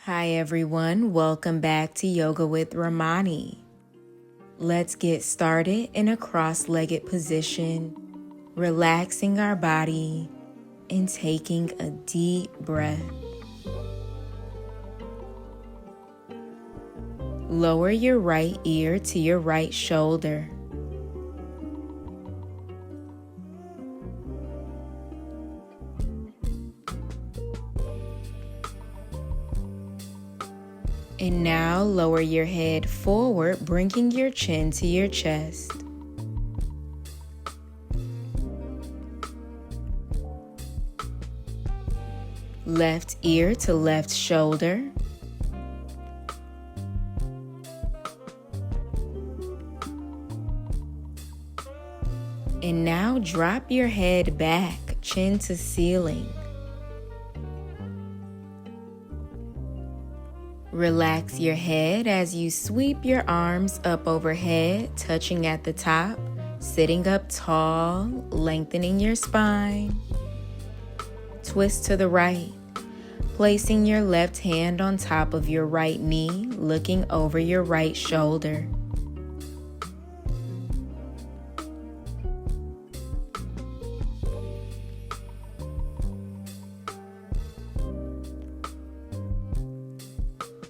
Hi everyone, welcome back to Yoga with Ramoni. Let's get started in a cross-legged position, relaxing our body and taking a deep breath. Lower your right ear to your right shoulder. And now lower your head forward, bringing your chin to your chest. Left ear to left shoulder. And now drop your head back, chin to ceiling. Relax your head as you sweep your arms up overhead, touching at the top, sitting up tall, lengthening your spine. Twist to the right, placing your left hand on top of your right knee, looking over your right shoulder.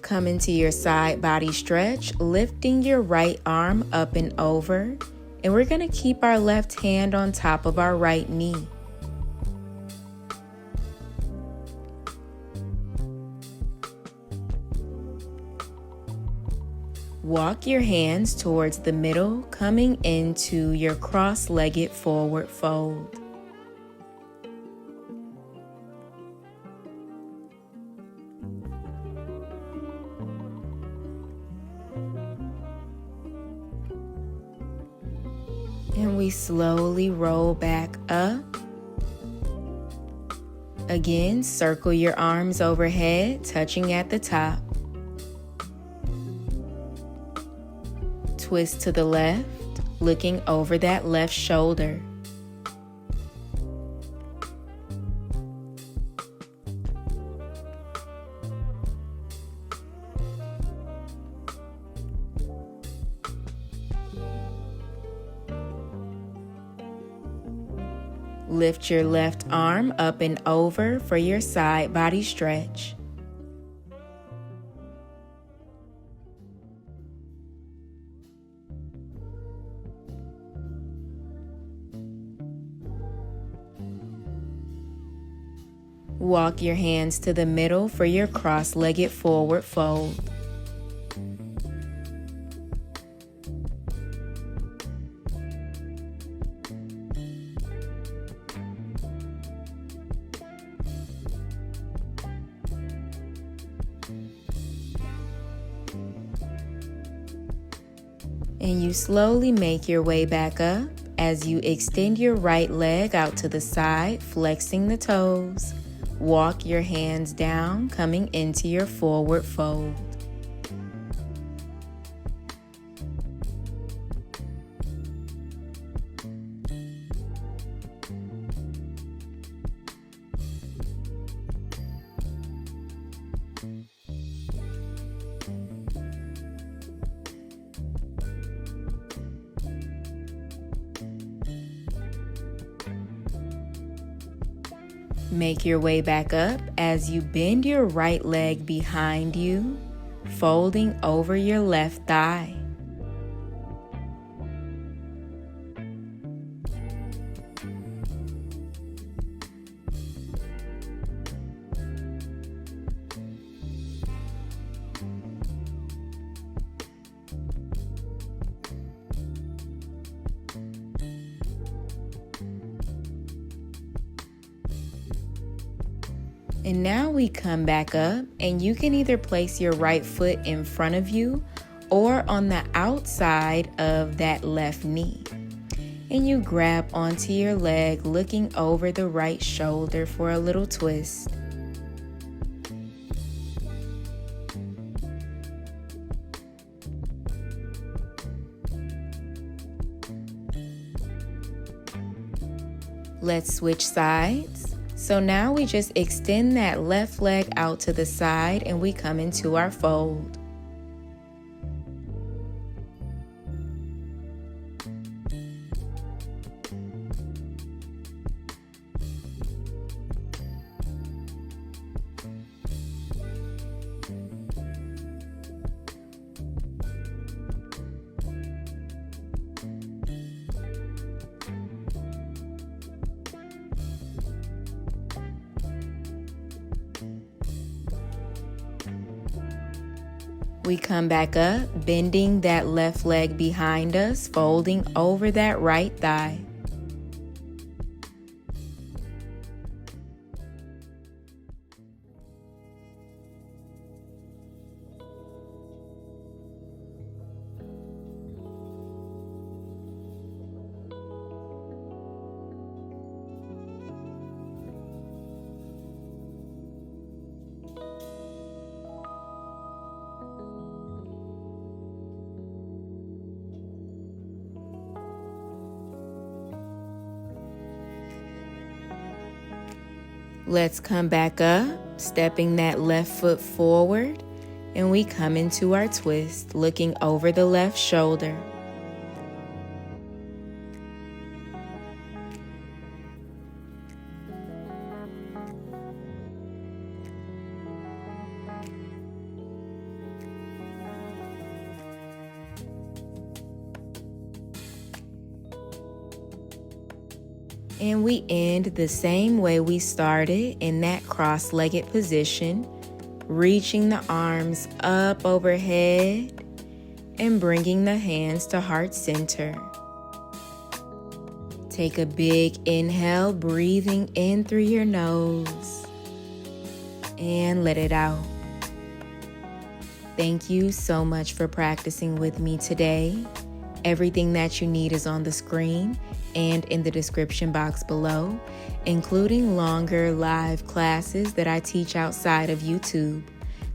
Come into your side body stretch, lifting your right arm up and over, and we're going to keep our left hand on top of our right knee. Walk your hands towards the middle, coming into your cross-legged forward fold. And we slowly roll back up. Again, circle your arms overhead, touching at the top. Twist to the left, looking over that left shoulder. Lift your left arm up and over for your side body stretch. Walk your hands to the middle for your cross-legged forward fold. And you slowly make your way back up as you extend your right leg out to the side, flexing the toes. Walk your hands down, coming into your forward fold. Make your way back up as you bend your right leg behind you, folding over your left thigh. And now we come back up, and you can either place your right foot in front of you or on the outside of that left knee. And you grab onto your leg, looking over the right shoulder for a little twist. Let's switch sides. So now we just extend that left leg out to the side and we come into our fold. We come back up, bending that left leg behind us, folding over that right thigh. Let's come back up, stepping that left foot forward, and we come into our twist, looking over the left shoulder. And we end the same way we started, in that cross-legged position, reaching the arms up overhead and bringing the hands to heart center. Take a big inhale, breathing in through your nose, and let it out. Thank you so much for practicing with me today. Everything that you need is on the screen and in the description box below, including longer live classes that I teach outside of YouTube.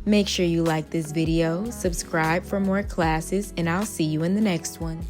Make sure you like this video, subscribe for more classes, and I'll see you in the next one.